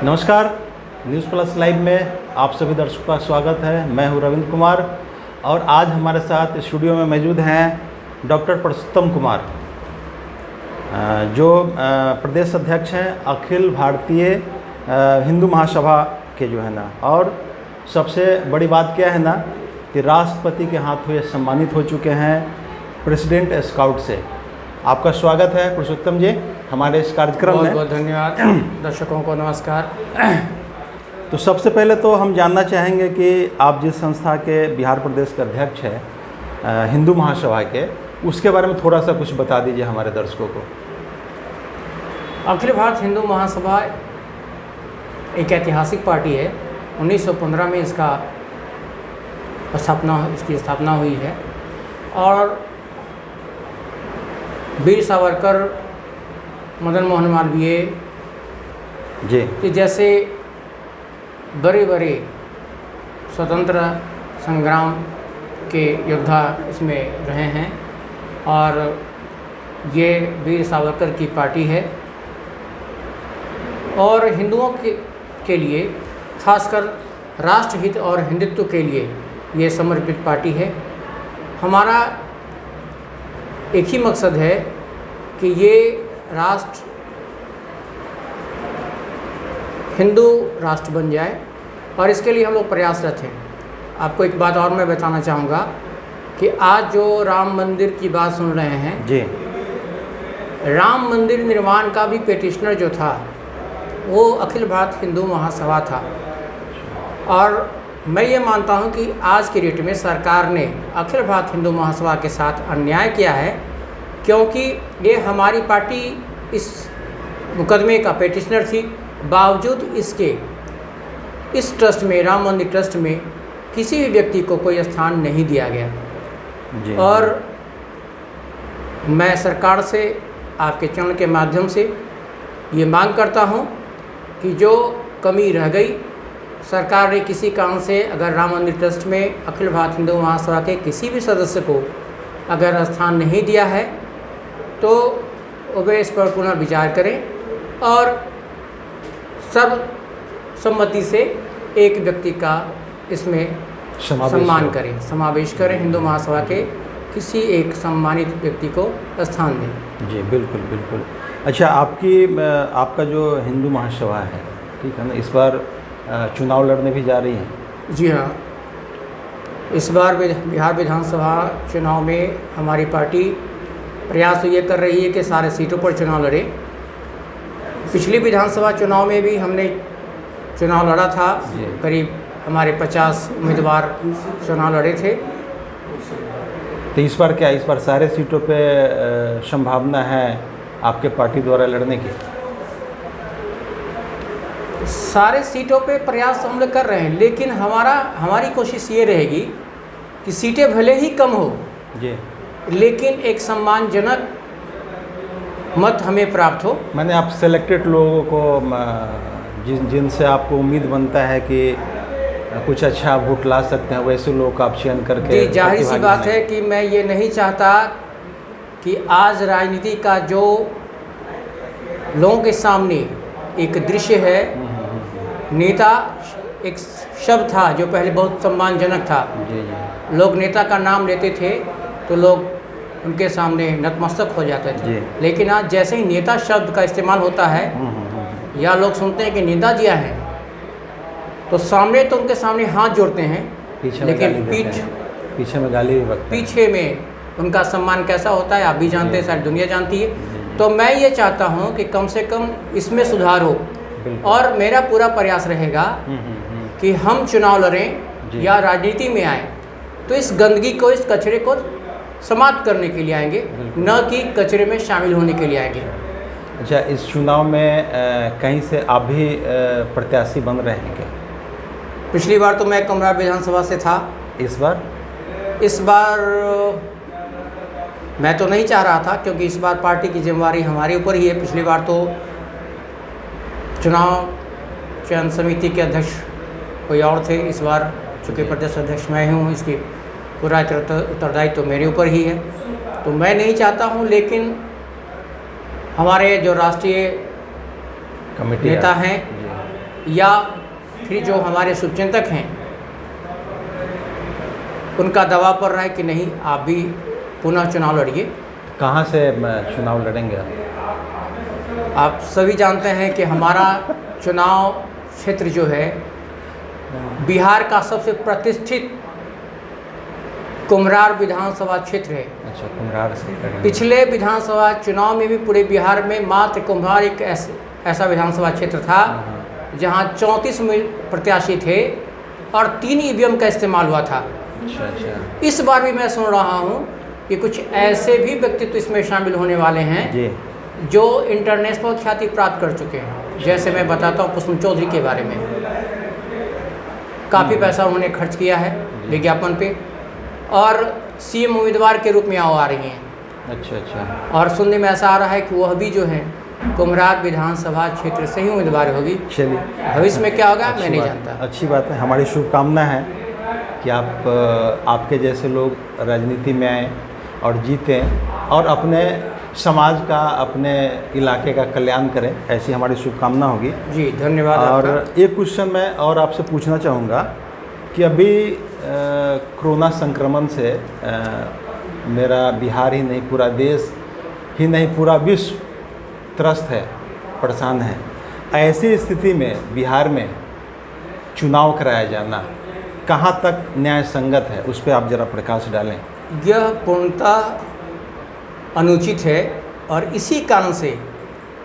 नमस्कार, news plus live में आप सभी दर्शकों का स्वागत है। मैं हूं रविंद्र कुमार और आज हमारे साथ स्टूडियो में मौजूद हैं डॉक्टर पुरुषोत्तम कुमार, जो प्रदेश अध्यक्ष हैं अखिल भारतीय हिंदू महासभा के जो है ना। और सबसे बड़ी बात क्या है ना कि राष्ट्रपति के हाथों ये सम्मानित हो चुके हैं प्रेसिडेंट स्काउट से। आपका स्वागत है पुरुषोत्तम जी हमारे इस कार्यक्रम में। बहुत धन्यवाद। दर्शकों को नमस्कार। तो सबसे पहले तो हम जानना चाहेंगे कि आप जिस संस्था के बिहार प्रदेश के अध्यक्ष हैं हिंदू महासभा के, उसके बारे में थोड़ा सा कुछ बता दीजिए हमारे दर्शकों को। अखिल भारत हिंदू महासभा एक ऐतिहासिक पार्टी है। 1915 में इसकी स्थापना हुई है और वीर सावरकर, मदन मोहन मालवीय जी के जैसे बड़े बड़े स्वतंत्र संग्राम के योद्धा इसमें रहे हैं और ये वीर सावरकर की पार्टी है और हिंदुओं के लिए, खासकर राष्ट्रहित और हिंदुत्व के लिए ये समर्पित पार्टी है। हमारा एक ही मकसद है कि ये राष्ट्र हिंदू राष्ट्र बन जाए और इसके लिए हम लोग प्रयासरत हैं। आपको एक बात और मैं बताना चाहूँगा कि आज जो राम मंदिर की बात सुन रहे हैं जी, राम मंदिर निर्माण का भी पेटिशनर जो था वो अखिल भारत हिंदू महासभा था। और मैं ये मानता हूँ कि आज की डेट में सरकार ने अखिल भारत हिंदू महासभा के साथ अन्याय किया है, क्योंकि ये हमारी पार्टी इस मुकदमे का पेटिशनर थी। बावजूद इसके इस ट्रस्ट में, राम मंदिर ट्रस्ट में, किसी भी व्यक्ति को कोई स्थान नहीं दिया गया जी। और मैं सरकार से आपके चैनल के माध्यम से ये मांग करता हूँ कि जो कमी रह गई, सरकार ने किसी कारण से अगर राम मंदिर ट्रस्ट में अखिल भारत हिंदू महासभा के किसी भी सदस्य को अगर स्थान नहीं दिया है तो वे इस पर पुनर्विचार करें और सर्वसम्मति से एक व्यक्ति का इसमें समावेश करें, हिंदू महासभा के किसी एक सम्मानित व्यक्ति को स्थान दें। जी बिल्कुल बिल्कुल। अच्छा, आपका जो हिंदू महासभा है, ठीक है ना, इस बार चुनाव लड़ने भी जा रही हैं? जी हाँ, इस बार बिहार विधानसभा चुनाव में हमारी पार्टी प्रयास ये कर रही है कि सारे सीटों पर चुनाव लड़े। पिछली विधानसभा चुनाव में भी हमने चुनाव लड़ा था, करीब हमारे 50 उम्मीदवार चुनाव लड़े थे। तो इस बार क्या, इस बार सारे सीटों पे संभावना है आपके पार्टी द्वारा लड़ने की? सारे सीटों पे प्रयास हम लोग कर रहे हैं, लेकिन हमारी कोशिश ये रहेगी कि सीटें भले ही कम हो जी, लेकिन एक सम्मानजनक मत हमें प्राप्त हो। मैंने आप सेलेक्टेड लोगों को जिनसे आपको उम्मीद बनता है कि कुछ अच्छा वोट ला सकते हैं, वैसे लोगों का आप चयन करके। जाहिर सी बात है कि मैं ये नहीं चाहता कि आज राजनीति का जो लोगों के सामने एक दृश्य है, नेता एक शब्द था जो पहले बहुत सम्मानजनक था। जी जी। लोग नेता का नाम लेते थे तो लोग उनके सामने नतमस्तक हो जाते थे, लेकिन आज जैसे ही नेता शब्द का इस्तेमाल होता है या लोग सुनते हैं कि नेताजी आए हैं तो सामने तो उनके सामने हाथ जोड़ते हैं, लेकिन पीछे में गाली भी बकते हैं। पीछे में उनका सम्मान कैसा होता है आप भी जानते हैं, सारी दुनिया जानती है। तो मैं ये चाहता हूँ कि कम से कम इसमें सुधार हो और मेरा पूरा प्रयास रहेगा कि हम चुनाव लड़ें या राजनीति में आए तो इस गंदगी को, इस कचरे को समाप्त करने के लिए आएंगे, न कि कचरे में शामिल होने के लिए आएंगे। अच्छा, इस चुनाव में कहीं से आप भी प्रत्याशी बन रहे हैं क्या? पिछली बार तो मैं कमरा विधानसभा से था। इस बार मैं तो नहीं चाह रहा था, क्योंकि इस बार पार्टी की जिम्मेवारी हमारे ऊपर ही है। पिछली बार तो चुनाव चयन समिति के अध्यक्ष कोई और थे, इस बार चूँकि प्रदेश अध्यक्ष मैं हूँ, इसकी पूरा उत्तरदायित्व तो मेरे ऊपर ही है। तो मैं नहीं चाहता हूँ, लेकिन हमारे जो राष्ट्रीय कमेटी नेता हैं या फिर जो हमारे शुभचिंतक हैं उनका दबाव पड़ रहा है कि नहीं आप भी पुनः चुनाव लड़िए। कहाँ से चुनाव लड़ेंगे आप? आप सभी जानते हैं कि हमारा चुनाव क्षेत्र जो है बिहार का सबसे प्रतिष्ठित कुम्हरार विधानसभा क्षेत्र है। अच्छा, कुम्हरार से करेंगे। पिछले विधानसभा चुनाव में भी पूरे बिहार में मात्र कुम्हरार एक ऐसा विधानसभा क्षेत्र था जहां 34 प्रत्याशी थे और 3 ईवीएम का इस्तेमाल हुआ था। अच्छा अच्छा। इस बार भी मैं सुन रहा हूं कि कुछ ऐसे भी व्यक्तित्व इसमें शामिल होने वाले हैं जी, जो इंटरनेशनल ख्याति प्राप्त कर चुके हैं। जैसे मैं बताता हूं पुष्पम चौधरी के बारे में, काफ़ी पैसा उन्होंने खर्च किया है विज्ञापन पे और सीएम उम्मीदवार के रूप में आ रही हैं। अच्छा अच्छा। और सुनने में ऐसा आ रहा है कि वह भी जो है कुम्हरार विधानसभा क्षेत्र से ही उम्मीदवार होगी। चलिए, भविष्य में क्या होगा मैं नहीं बात- जानता। अच्छी बात है, हमारी शुभकामना है कि आपके जैसे लोग राजनीति में आएँ और जीतें और अपने समाज का, अपने इलाके का कल्याण करें, ऐसी हमारी शुभकामना होगी। जी धन्यवाद और आपका। एक क्वेश्चन मैं और आपसे पूछना चाहूँगा कि अभी कोरोना संक्रमण से मेरा बिहार ही नहीं, पूरा देश ही नहीं, पूरा विश्व त्रस्त है, परेशान है। ऐसी स्थिति में बिहार में चुनाव कराया जाना कहाँ तक न्याय संगत है, उस पर आप ज़रा प्रकाश डालें। यह पूर्णतः अनुचित है और इसी कारण से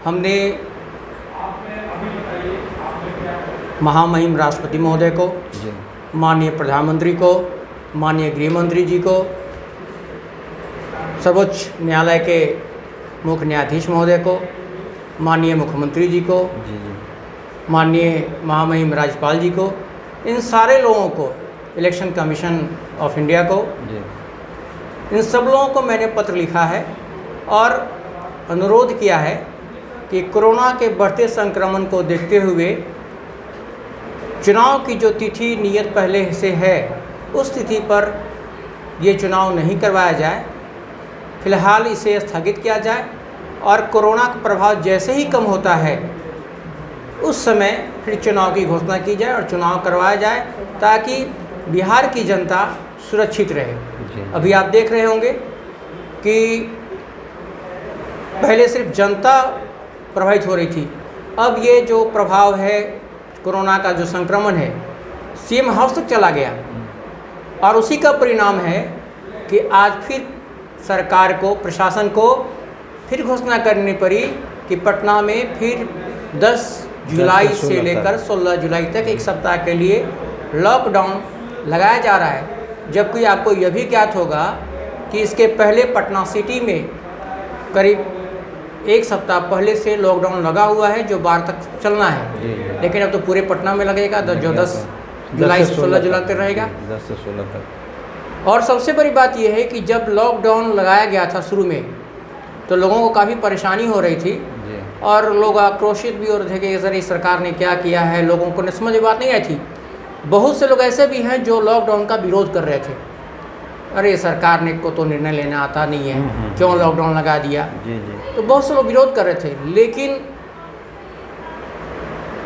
हमने महामहिम राष्ट्रपति महोदय को, जी माननीय प्रधानमंत्री को, माननीय गृह मंत्री जी को, सर्वोच्च न्यायालय के मुख्य न्यायाधीश महोदय को, माननीय मुख्यमंत्री जी को, जी जी माननीय महामहिम राज्यपाल जी को, इन सारे लोगों को, इलेक्शन कमीशन ऑफ इंडिया को, जी इन सब लोगों को मैंने पत्र लिखा है और अनुरोध किया है कि कोरोना के बढ़ते संक्रमण को देखते हुए चुनाव की जो तिथि नियत पहले से है उस तिथि पर ये चुनाव नहीं करवाया जाए, फिलहाल इसे स्थगित किया जाए और कोरोना का प्रभाव जैसे ही कम होता है उस समय फिर चुनाव की घोषणा की जाए और चुनाव करवाया जाए ताकि बिहार की जनता सुरक्षित रहे। जी। अभी आप देख रहे होंगे कि पहले सिर्फ जनता प्रभावित हो रही थी, अब ये जो प्रभाव है कोरोना का जो संक्रमण है सीएम हाउस तक चला गया और उसी का परिणाम है कि आज फिर सरकार को, प्रशासन को फिर घोषणा करनी पड़ी कि पटना में फिर 10 जुलाई से लेकर 16 जुलाई तक एक सप्ताह के लिए लॉकडाउन लगाया जा रहा है। जबकि आपको यह भी ज्ञात होगा कि इसके पहले पटना सिटी में करीब एक सप्ताह पहले से लॉकडाउन लगा हुआ है जो 12 तक चलना है। जी। लेकिन अब तो पूरे पटना में लगेगा, जो 10 जुलाई से 16 जुलाई तक रहेगा। 10 से 16 तक। और सबसे बड़ी बात यह है कि जब लॉकडाउन लगाया गया था शुरू में तो लोगों को काफ़ी परेशानी हो रही थी जी। और लोग आक्रोशित भी हो रहे थे कि सर सरकार ने क्या किया है, लोगों को समझ में बात नहीं आई थी। बहुत से लोग ऐसे भी हैं जो लॉकडाउन का विरोध कर रहे थे, अरे सरकार ने को तो निर्णय लेना आता नहीं है, क्यों लॉकडाउन लगा दिया। जी जी। तो बहुत से लोग विरोध कर रहे थे। लेकिन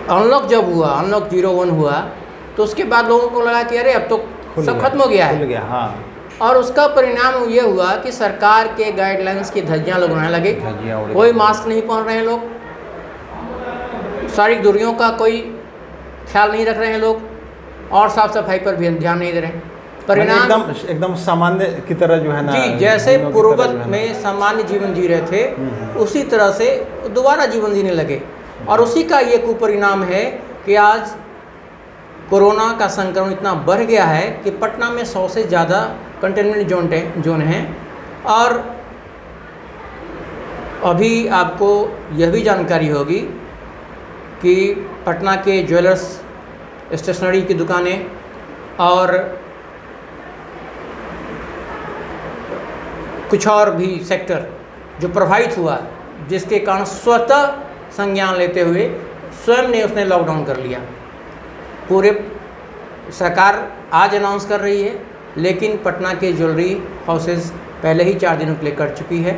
अनलॉक जब हुआ, अनलॉक 01 हुआ तो उसके बाद लोगों को लगा कि अरे अब तो सब खत्म हो गया है। खुल गया, हाँ। और उसका परिणाम ये हुआ कि सरकार के गाइडलाइंस की धज्जियाँ लोग उड़ाने लगे। धज्जियाँ उड़ कोई गई। मास्क नहीं पहन रहे हैं लोग, शारीरिक दूरियों का कोई ख्याल नहीं रख रहे हैं लोग और साफ सफाई पर भी ध्यान नहीं दे रहे हैं। परिणाम एकदम सामान्य की तरह जो है ना, जी, जैसे जीवनों की तरह पूर्ववत जो है ना। में सामान्य जीवन जी रहे थे उसी तरह से दोबारा जीवन जीने लगे। और उसी का ये कुपरिणाम है कि आज कोरोना का संक्रमण इतना बढ़ गया है कि पटना में 100 से ज़्यादा कंटेनमेंट जोन हैं। और अभी आपको यह भी जानकारी होगी कि पटना के ज्वेलर्स, स्टेशनरी की दुकानें और कुछ और भी सेक्टर जो प्रभावित हुआ, जिसके कारण स्वतः संज्ञान लेते हुए स्वयं ने उसने लॉकडाउन कर लिया। पूरे सरकार आज अनाउंस कर रही है, लेकिन पटना के ज्वेलरी हाउसेस पहले ही 4 दिनों के लिए कर चुकी है।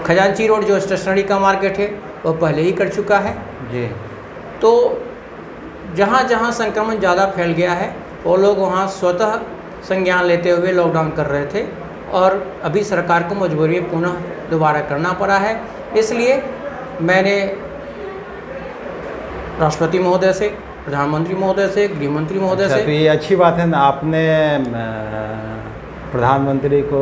खजांची रोड जो स्टेशनरी का मार्केट है वो पहले ही कर चुका है। जी। तो जहाँ जहाँ संक्रमण ज़्यादा फैल गया है वो लोग वहाँ स्वतः संज्ञान लेते हुए लॉकडाउन कर रहे थे और अभी सरकार को मजबूरी में पुनः दोबारा करना पड़ा है। इसलिए मैंने राष्ट्रपति महोदय से, प्रधानमंत्री महोदय से, गृह मंत्री महोदय अच्छा, से। तो ये अच्छी बात है ना, आपने प्रधानमंत्री को